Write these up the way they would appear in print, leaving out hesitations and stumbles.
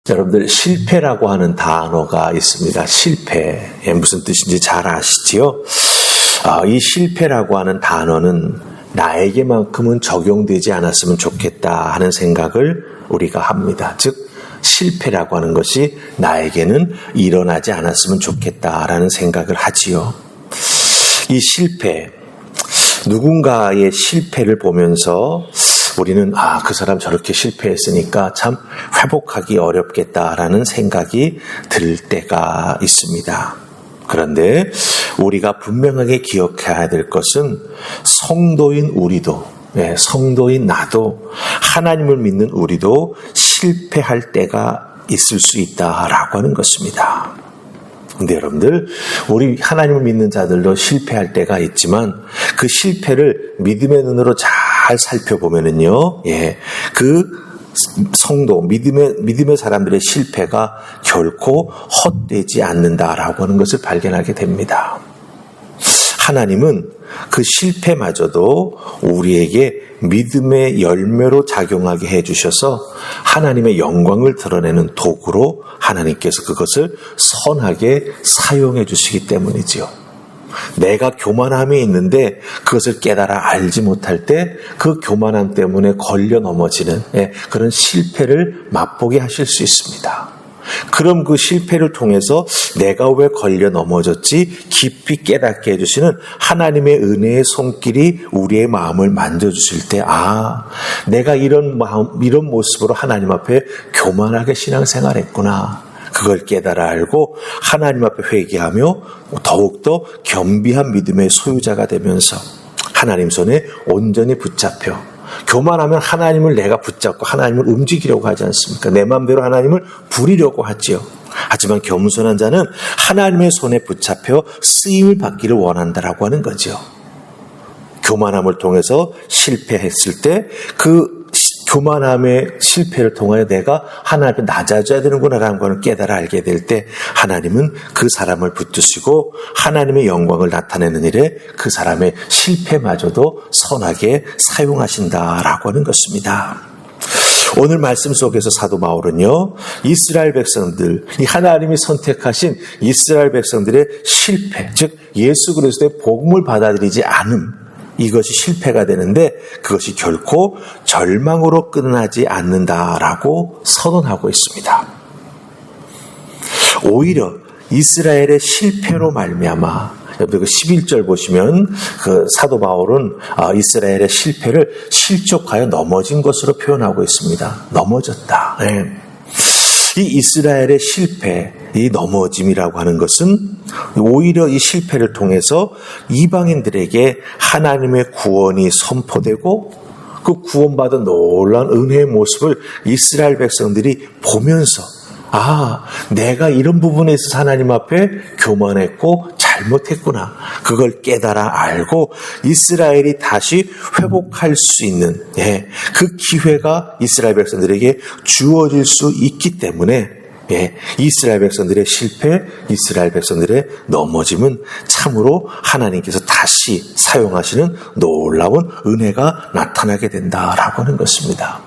여러분들 실패라고 하는 단어가 있습니다. 실패. 무슨 뜻인지 잘 아시지요? 이 실패라고 하는 단어는 나에게만큼은 적용되지 않았으면 좋겠다 하는 생각을 우리가 합니다. 즉 실패라고 하는 것이 나에게는 일어나지 않았으면 좋겠다라는 생각을 하지요. 이 실패, 누군가의 실패를 보면서 우리는 그 사람 저렇게 실패했으니까 참 회복하기 어렵겠다라는 생각이 들 때가 있습니다. 그런데 우리가 분명하게 기억해야 될 것은 성도인 우리도, 성도인 나도, 하나님을 믿는 우리도 실패할 때가 있을 수 있다라고 하는 것입니다. 근데 여러분들, 우리 하나님을 믿는 자들도 실패할 때가 있지만 그 실패를 믿음의 눈으로 잘 살펴보면은요, 그 성도, 믿음의 사람들의 실패가 결코 헛되지 않는다라고 하는 것을 발견하게 됩니다. 하나님은 그 실패마저도 우리에게 믿음의 열매로 작용하게 해주셔서 하나님의 영광을 드러내는 도구로 하나님께서 그것을 선하게 사용해 주시기 때문이지요. 내가 교만함이 있는데 그것을 깨달아 알지 못할 때 그 교만함 때문에 걸려 넘어지는 그런 실패를 맛보게 하실 수 있습니다. 그럼 그 실패를 통해서 내가 왜 걸려 넘어졌지 깊이 깨닫게 해주시는 하나님의 은혜의 손길이 우리의 마음을 만져주실 때 내가 이런 모습으로 하나님 앞에 교만하게 신앙생활했구나. 그걸 깨달아 알고 하나님 앞에 회개하며 더욱더 겸비한 믿음의 소유자가 되면서 하나님 손에 온전히 붙잡혀, 교만하면 하나님을 내가 붙잡고 하나님을 움직이려고 하지 않습니까? 내 마음대로 하나님을 부리려고 하지요. 하지만 겸손한 자는 하나님의 손에 붙잡혀 쓰임을 받기를 원한다라고 하는 거죠. 교만함을 통해서 실패했을 때 그 교만함의 실패를 통하여 내가 하나님 앞에 낮아져야 되는구나라는 것을 깨달아 알게 될 때 하나님은 그 사람을 붙드시고 하나님의 영광을 나타내는 일에 그 사람의 실패마저도 선하게 사용하신다라고 하는 것입니다. 오늘 말씀 속에서 사도 바울은요, 이스라엘 백성들, 이 하나님이 선택하신 이스라엘 백성들의 실패, 즉 예수 그리스도의 복음을 받아들이지 않음, 이것이 실패가 되는데 그것이 결코 절망으로 끝나지 않는다라고 선언하고 있습니다. 오히려 이스라엘의 실패로 말미암아, 여러분 그 11절 보시면 그 사도 바울은 이스라엘의 실패를 실족하여 넘어진 것으로 표현하고 있습니다. 넘어졌다. 이 이스라엘의 실패, 이 넘어짐이라고 하는 것은 오히려 이 실패를 통해서 이방인들에게 하나님의 구원이 선포되고 그 구원받은 놀라운 은혜의 모습을 이스라엘 백성들이 보면서 내가 이런 부분에 있어서 하나님 앞에 교만했고 잘못했구나. 그걸 깨달아 알고 이스라엘이 다시 회복할 수 있는 그 기회가 이스라엘 백성들에게 주어질 수 있기 때문에 이스라엘 백성들의 실패, 이스라엘 백성들의 넘어짐은 참으로 하나님께서 다시 사용하시는 놀라운 은혜가 나타나게 된다라고 하는 것입니다.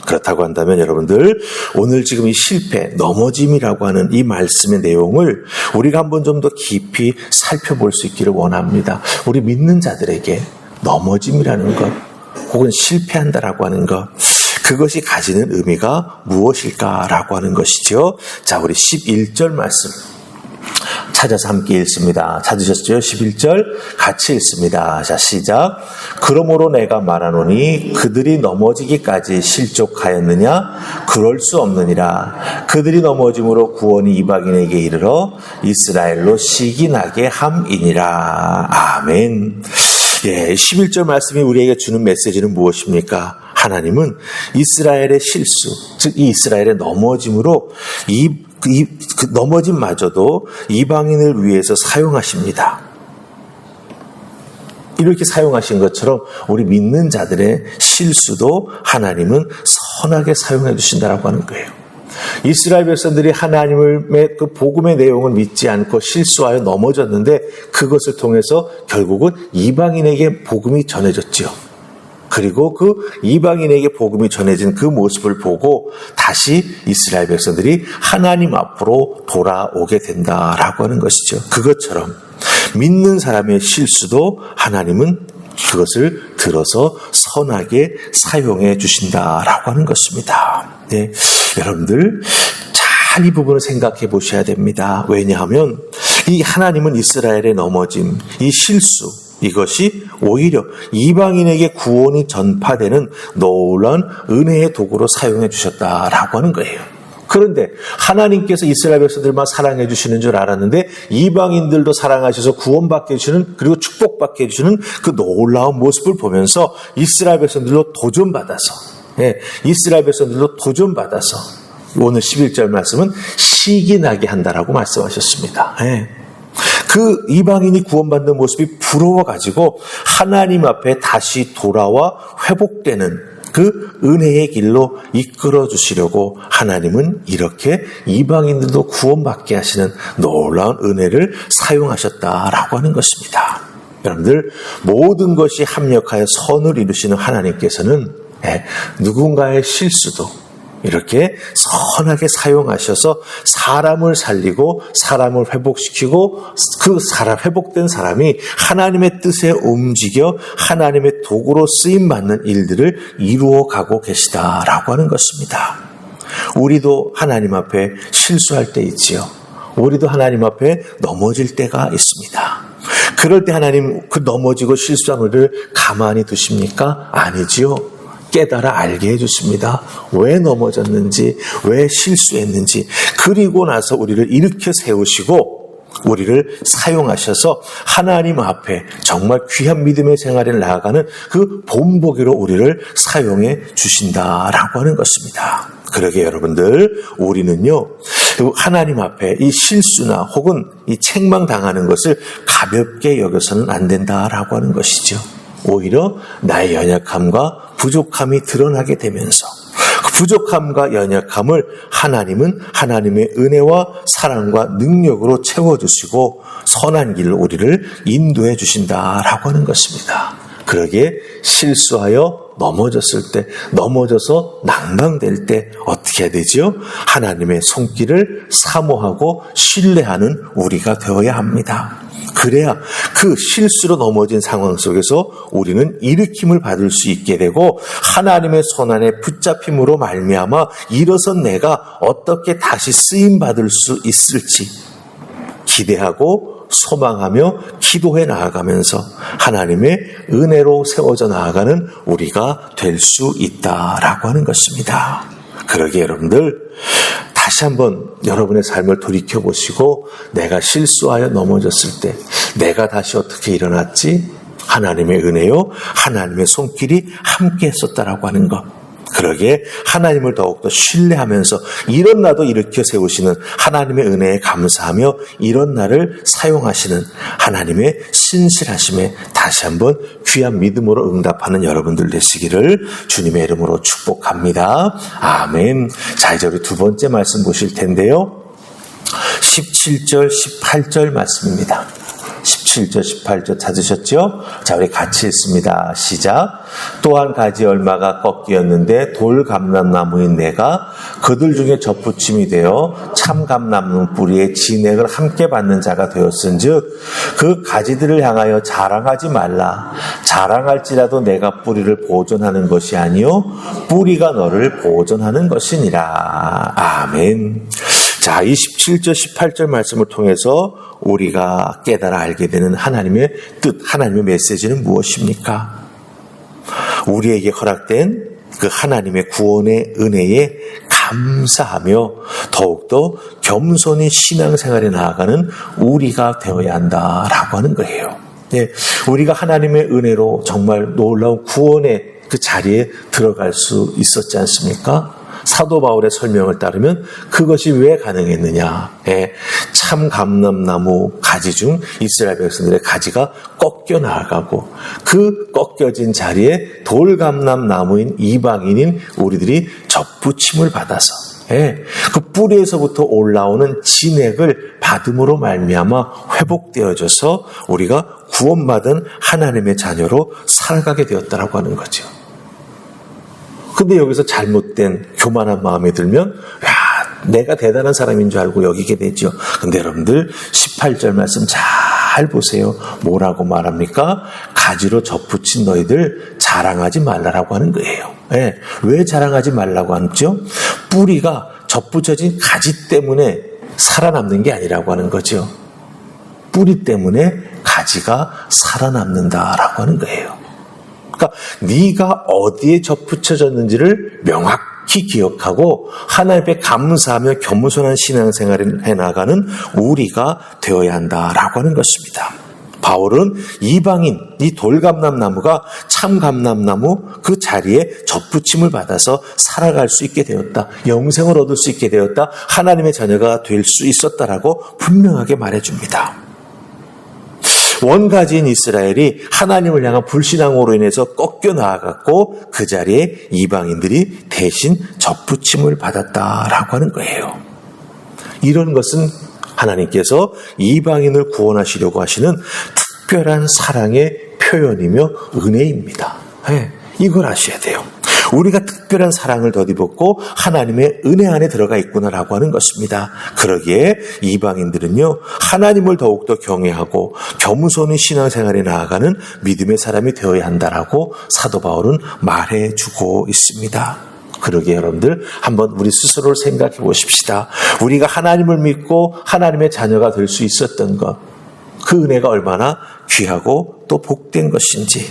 그렇다고 한다면 여러분들, 오늘 지금 이 실패, 넘어짐이라고 하는 이 말씀의 내용을 우리가 한번 좀 더 깊이 살펴볼 수 있기를 원합니다. 우리 믿는 자들에게 넘어짐이라는 것, 혹은 실패한다라고 하는 것, 그것이 가지는 의미가 무엇일까라고 하는 것이죠. 자, 우리 11절 말씀 찾아서 함께 읽습니다. 찾으셨죠? 11절 같이 읽습니다. 자, 시작. 그러므로 내가 말하노니 그들이 넘어지기까지 실족하였느냐? 그럴 수 없느니라. 그들이 넘어짐으로 구원이 이방인에게 이르러 이스라엘로 시기나게 함이니라. 아멘. 11절 말씀이 우리에게 주는 메시지는 무엇입니까? 하나님은 이스라엘의 실수, 즉 이 이스라엘의 넘어짐으로 그 넘어짐마저도 이방인을 위해서 사용하십니다. 이렇게 사용하신 것처럼 우리 믿는 자들의 실수도 하나님은 선하게 사용해 주신다라고 하는 거예요. 이스라엘 백성들이 하나님의 그 복음의 내용을 믿지 않고 실수하여 넘어졌는데 그것을 통해서 결국은 이방인에게 복음이 전해졌지요. 그리고 그 이방인에게 복음이 전해진 그 모습을 보고 다시 이스라엘 백성들이 하나님 앞으로 돌아오게 된다라고 하는 것이죠. 그것처럼 믿는 사람의 실수도 하나님은 그것을 들어서 선하게 사용해 주신다라고 하는 것입니다. 네, 여러분들 잘 이 부분을 생각해 보셔야 됩니다. 왜냐하면 이 하나님은 이스라엘의 넘어짐, 이 실수, 이것이 오히려 이방인에게 구원이 전파되는 놀라운 은혜의 도구로 사용해 주셨다라고 하는 거예요. 그런데 하나님께서 이스라엘 백성들만 사랑해 주시는 줄 알았는데 이방인들도 사랑하셔서 구원받게 해주시는, 그리고 축복받게 해주시는 그 놀라운 모습을 보면서 이스라엘 백성들로 도전받아서, 이스라엘 백성들로 도전받아서 오늘 11절 말씀은 시기 나게 한다라고 말씀하셨습니다. 그 이방인이 구원받는 모습이 부러워가지고 하나님 앞에 다시 돌아와 회복되는 그 은혜의 길로 이끌어 주시려고 하나님은 이렇게 이방인들도 구원받게 하시는 놀라운 은혜를 사용하셨다라고 하는 것입니다. 여러분들, 모든 것이 합력하여 선을 이루시는 하나님께서는 누군가의 실수도 이렇게 선하게 사용하셔서 사람을 살리고 사람을 회복시키고 그 사람, 회복된 사람이 하나님의 뜻에 움직여 하나님의 도구로 쓰임받는 일들을 이루어가고 계시다라고 하는 것입니다. 우리도 하나님 앞에 실수할 때 있지요. 우리도 하나님 앞에 넘어질 때가 있습니다. 그럴 때 하나님 그 넘어지고 실수한 우리를 가만히 두십니까? 아니지요. 깨달아 알게 해주십니다. 왜 넘어졌는지, 왜 실수했는지, 그리고 나서 우리를 일으켜 세우시고 우리를 사용하셔서 하나님 앞에 정말 귀한 믿음의 생활에 나아가는 그 본보기로 우리를 사용해 주신다라고 하는 것입니다. 그러게 여러분들, 우리는요 하나님 앞에 이 실수나 혹은 이 책망당하는 것을 가볍게 여겨서는 안 된다라고 하는 것이죠. 오히려 나의 연약함과 부족함이 드러나게 되면서 그 부족함과 연약함을 하나님은 하나님의 은혜와 사랑과 능력으로 채워주시고 선한 길로 우리를 인도해 주신다라고 하는 것입니다. 그러기에 실수하여 넘어졌을 때, 넘어져서 낭망될 때 어떻게 해야 되지요? 하나님의 손길을 사모하고 신뢰하는 우리가 되어야 합니다. 그래야 그 실수로 넘어진 상황 속에서 우리는 일으킴을 받을 수 있게 되고 하나님의 손안에 붙잡힘으로 말미암아 일어선 내가 어떻게 다시 쓰임받을 수 있을지 기대하고 소망하며 기도해 나아가면서 하나님의 은혜로 세워져 나아가는 우리가 될 수 있다라고 하는 것입니다. 그러기에 여러분들, 다시 한번 여러분의 삶을 돌이켜보시고 내가 실수하여 넘어졌을 때 내가 다시 어떻게 일어났지? 하나님의 은혜요, 하나님의 손길이 함께 했었다라고 하는 것. 그러기에 하나님을 더욱더 신뢰하면서 이런 나도 일으켜 세우시는 하나님의 은혜에 감사하며 이런 나를 사용하시는 하나님의 신실하심에 다시 한번 귀한 믿음으로 응답하는 여러분들 되시기를 주님의 이름으로 축복합니다. 아멘. 자, 이제 우리 두 번째 말씀 보실 텐데요. 17절, 18절 말씀입니다. 17절, 18절 찾으셨죠? 자, 우리 같이 읽습니다. 시작. 또한 가지 얼마가 꺾이었는데 돌 감람나무인 내가 그들 중에 접붙임이 되어 참 감람나무 뿌리에 진액을 함께 받는 자가 되었은즉 그 가지들을 향하여 자랑하지 말라. 자랑할지라도 내가 뿌리를 보존하는 것이 아니요 뿌리가 너를 보존하는 것이니라. 아멘. 자, 이 17절, 18절 말씀을 통해서 우리가 깨달아 알게 되는 하나님의 뜻, 하나님의 메시지는 무엇입니까? 우리에게 허락된 그 하나님의 구원의 은혜에 감사하며 더욱더 겸손히 신앙생활에 나아가는 우리가 되어야 한다라고 하는 거예요. 네, 우리가 하나님의 은혜로 정말 놀라운 구원의 그 자리에 들어갈 수 있었지 않습니까? 사도 바울의 설명을 따르면 그것이 왜 가능했느냐? 참 감람나무 가지 중 이스라엘 백성들의 가지가 꺾여 나가고 그 꺾여진 자리에 돌감람나무인 이방인인 우리들이 접붙임을 받아서 그 뿌리에서부터 올라오는 진액을 받음으로 말미암아 회복되어져서 우리가 구원받은 하나님의 자녀로 살아가게 되었다라고 하는 거죠. 근데 여기서 잘못된 교만한 마음에 들면 내가 대단한 사람인 줄 알고 여기게 되죠. 근데 여러분들 18절 말씀 잘 보세요. 뭐라고 말합니까? 가지로 접붙인 너희들 자랑하지 말라라고 하는 거예요. 네. 왜 자랑하지 말라고 하죠? 뿌리가 접붙여진 가지 때문에 살아남는 게 아니라고 하는 거죠. 뿌리 때문에 가지가 살아남는다라고 하는 거예요. 그러니까 네가 어디에 접붙여졌는지를 명확히 기억하고 하나님 앞에 감사하며 겸손한 신앙생활을 해나가는 우리가 되어야 한다라고 하는 것입니다. 바울은 이방인, 이 돌감람나무가 참감람나무 그 자리에 접붙임을 받아서 살아갈 수 있게 되었다. 영생을 얻을 수 있게 되었다. 하나님의 자녀가 될 수 있었다라고 분명하게 말해줍니다. 원가지인 이스라엘이 하나님을 향한 불신앙으로 인해서 꺾여 나아갔고 그 자리에 이방인들이 대신 접붙임을 받았다라고 하는 거예요. 이런 것은 하나님께서 이방인을 구원하시려고 하시는 특별한 사랑의 표현이며 은혜입니다. 네, 이걸 아셔야 돼요. 우리가 특별한 사랑을 덧입었고 하나님의 은혜 안에 들어가 있구나라고 하는 것입니다. 그러기에 이방인들은요, 하나님을 더욱더 경외하고 겸손히 신앙생활에 나아가는 믿음의 사람이 되어야 한다라고 사도 바울은 말해주고 있습니다. 그러기에 여러분들 한번 우리 스스로를 생각해 보십시다. 우리가 하나님을 믿고 하나님의 자녀가 될 수 있었던 것, 그 은혜가 얼마나 귀하고 또 복된 것인지,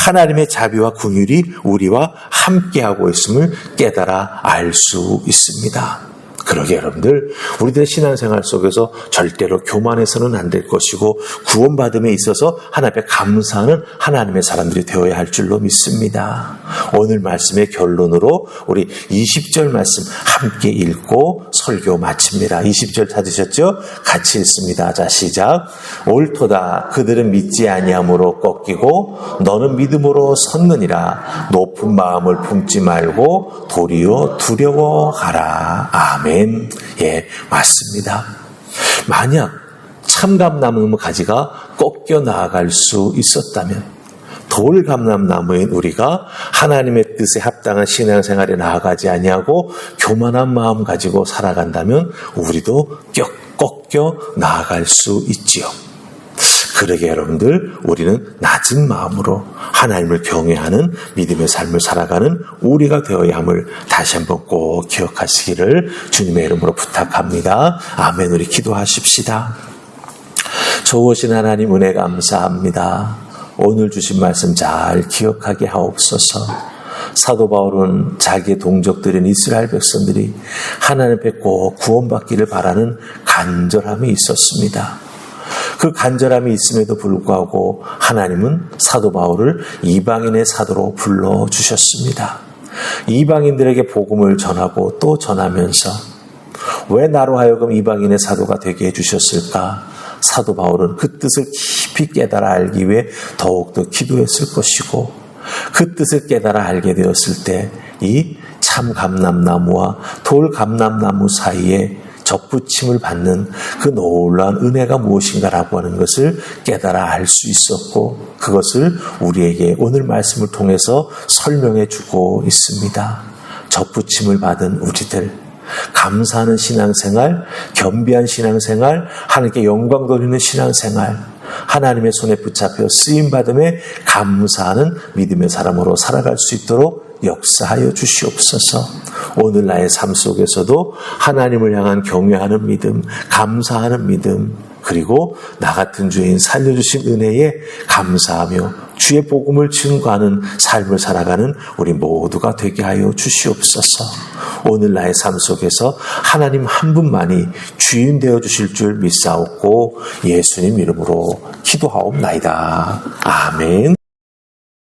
하나님의 자비와 긍휼이 우리와 함께하고 있음을 깨달아 알 수 있습니다. 그러게 여러분들, 우리들의 신앙생활 속에서 절대로 교만해서는 안 될 것이고 구원받음에 있어서 하나님 앞에 감사하는 하나님의 사람들이 되어야 할 줄로 믿습니다. 오늘 말씀의 결론으로 우리 20절 말씀 함께 읽고 설교 마칩니다. 20절 찾으셨죠? 같이 읽습니다. 자, 시작. 옳도다. 그들은 믿지 아니함으로 꺾이고 너는 믿음으로 섰느니라. 높은 마음을 품지 말고 도리어 두려워하라. 아멘. 예, 맞습니다. 만약 참감나무 가지가 꺾여 나아갈 수 있었다면 돌감람나무인 우리가 하나님의 뜻에 합당한 신앙생활에 나아가지 아니하고 교만한 마음 가지고 살아간다면 우리도 꺾여 나아갈 수 있지요. 그러게 여러분들, 우리는 낮은 마음으로 하나님을 경외하는 믿음의 삶을 살아가는 우리가 되어야 함을 다시 한번 꼭 기억하시기를 주님의 이름으로 부탁합니다. 아멘. 우리 기도하십시다. 좋으신 하나님 은혜 감사합니다. 오늘 주신 말씀 잘 기억하게 하옵소서. 사도 바울은 자기의 동족들인 이스라엘 백성들이 하나님 앞에 꼭 구원받기를 바라는 간절함이 있었습니다. 그 간절함이 있음에도 불구하고 하나님은 사도 바울을 이방인의 사도로 불러주셨습니다. 이방인들에게 복음을 전하고 또 전하면서 왜 나로 하여금 이방인의 사도가 되게 해주셨을까? 사도 바울은 그 뜻을 깊이 깨달아 알기 위해 더욱더 기도했을 것이고, 그 뜻을 깨달아 알게 되었을 때 이 참감람나무와 돌감람나무 사이에 접붙임을 받는 그 놀라운 은혜가 무엇인가라고 하는 것을 깨달아 알 수 있었고, 그것을 우리에게 오늘 말씀을 통해서 설명해 주고 있습니다. 접붙임을 받은 우리들, 감사하는 신앙생활, 겸비한 신앙생활, 하나님께 영광 돌리는 신앙생활, 하나님의 손에 붙잡혀 쓰임받음에 감사하는 믿음의 사람으로 살아갈 수 있도록 역사하여 주시옵소서. 오늘 나의 삶 속에서도 하나님을 향한 경외하는 믿음, 감사하는 믿음, 그리고 나 같은 죄인 살려주신 은혜에 감사하며 주의 복음을 증거하는 삶을 살아가는 우리 모두가 되게 하여 주시옵소서. 오늘 나의 삶 속에서 하나님 한 분만이 주인 되어 주실 줄 믿사옵고 예수님 이름으로 기도하옵나이다. 아멘.